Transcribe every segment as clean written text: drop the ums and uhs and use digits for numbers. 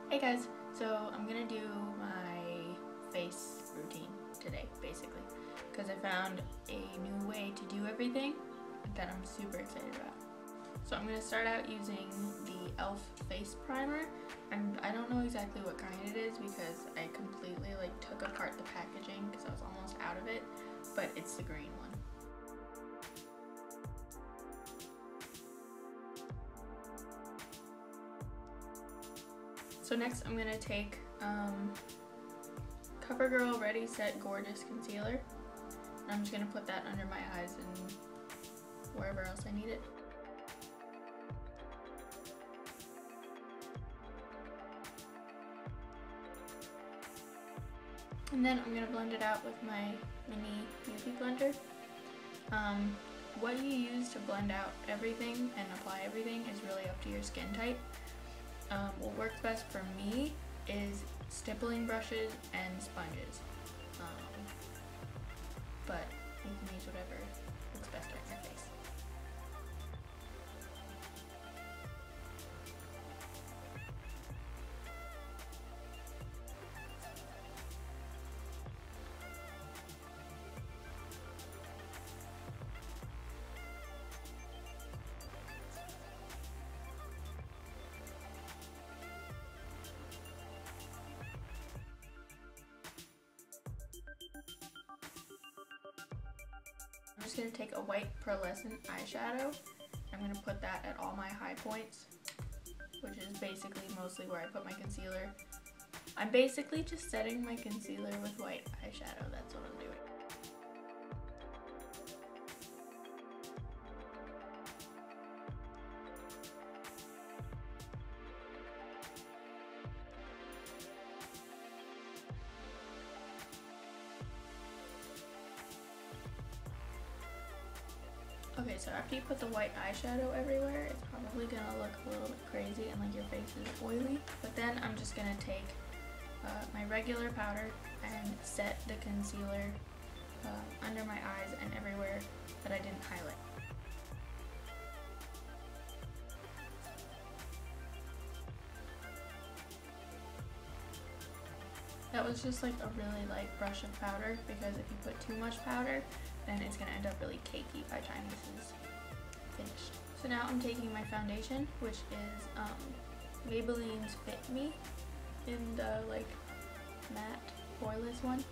Hey guys, so I'm gonna do my face routine today, basically, because I found a new way to do everything that I'm super excited about. So I'm gonna start out using the e.l.f. face primer, and I don't know exactly what kind it is because I completely took apart the packaging because I was almost out of it, but it's the green one. So next I'm going to take CoverGirl Ready Set Gorgeous Concealer. And I'm just going to put that under my eyes and wherever else I need it. And then I'm going to blend it out with my mini beauty blender. What you use to blend out everything and apply everything is really up to your skin type. What works best for me is stippling brushes and sponges, but you can use whatever looks best on your face. I'm just going to take a white pearlescent eyeshadow. I'm going to put that at all my high points, which is basically mostly where I put my concealer. I'm basically just setting my concealer with white eyeshadow, that's what I'm doing. Okay, so after you put the white eyeshadow everywhere, it's probably gonna look a little bit crazy and like your face is oily. But then I'm just gonna take my regular powder and set the concealer under my eyes and everywhere that I didn't highlight. That was just like a really light brush of powder because if you put too much powder, then it's going to end up really cakey by the time this is finished. So now I'm taking my foundation, which is Maybelline's Fit Me in the matte oilless one.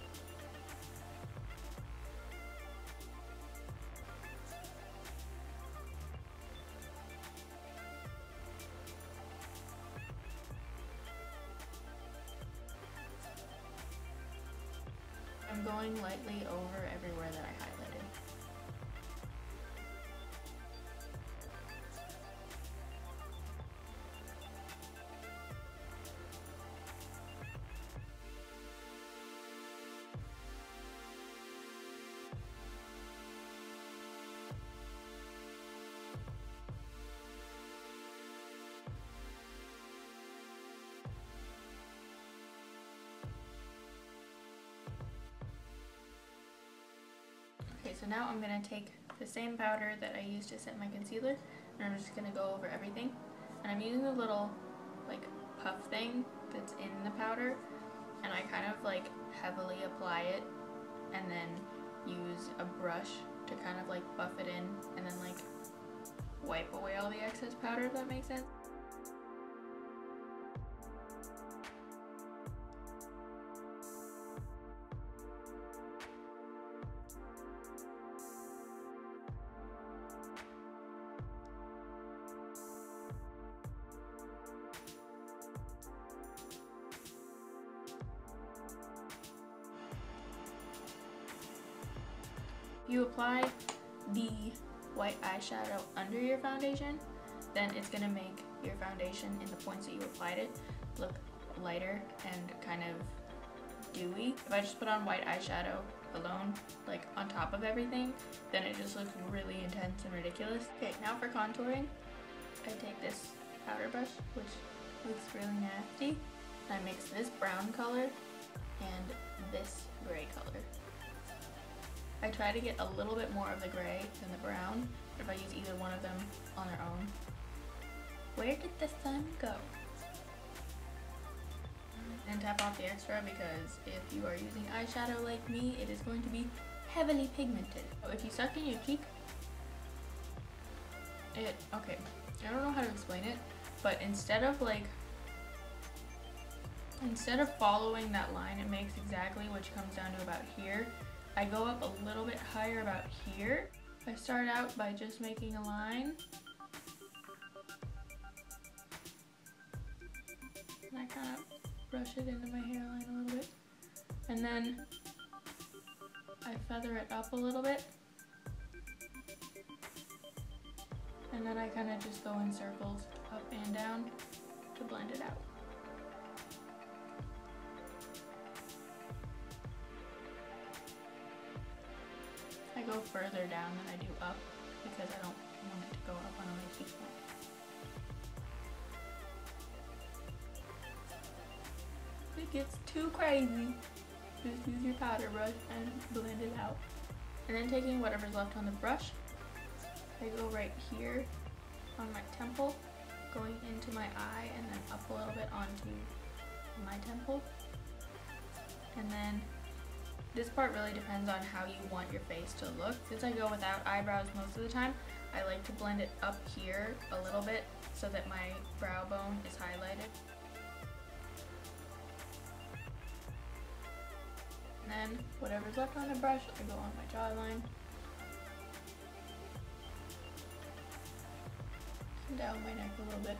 I'm going lightly over everywhere that I highlighted. Okay, so now I'm going to take the same powder that I used to set my concealer, and I'm just going to go over everything. And I'm using a little puff thing that's in the powder, and I kind of heavily apply it and then use a brush to kind of buff it in and then wipe away all the excess powder, if that makes sense. You apply the white eyeshadow under your foundation, then it's going to make your foundation in the points that you applied it look lighter and kind of dewy. If I just put on white eyeshadow alone, on top of everything, then it just looks really intense and ridiculous. Okay, now for contouring, I take this powder brush, which looks really nasty, and I mix this brown color and this gray color. I try to get a little bit more of the gray than the brown, but if I use either one of them on their own. Where did the sun go? tap off the extra because if you are using eyeshadow like me, it is going to be heavily pigmented. So if you suck in your cheek, okay, I don't know how to explain it, but instead of following that line, it makes exactly, which comes down to about here. I go up a little bit higher about here. I start out by just making a line. And I kind of brush it into my hairline a little bit. And then I feather it up a little bit. And then I kind of just go in circles up and down to blend it out. I go further down than I do up because I don't want it to go up on my cheekbone. If it gets too crazy, just use your powder brush and blend it out. And then taking whatever's left on the brush, I go right here on my temple, going into my eye and then up a little bit onto my temple. And then this part really depends on how you want your face to look. Since I go without eyebrows most of the time, I like to blend it up here a little bit so that my brow bone is highlighted. And then whatever's left on the brush, I go on my jawline. And down my neck a little bit.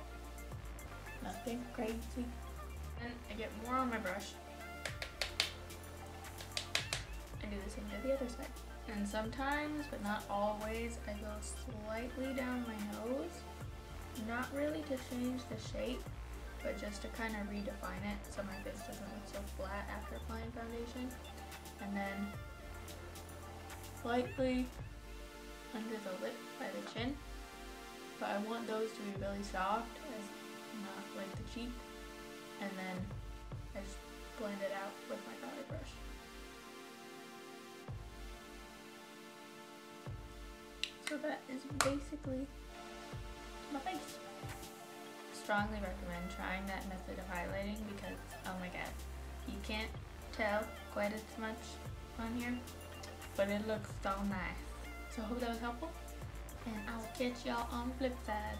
Nothing crazy. And I get more on my brush. I do the same to the other side. And sometimes, but not always, I go slightly down my nose. Not really to change the shape, but just to kind of redefine it so my face doesn't look so flat after applying foundation. And then slightly under the lip by the chin. But I want those to be really soft, as not like the cheek. And then I just blend it out with my powder brush. So that is basically my face. Strongly recommend trying that method of highlighting because, oh my god, you can't tell quite as much on here, but it looks so nice. So I hope that was helpful, and I'll catch y'all on the flip side.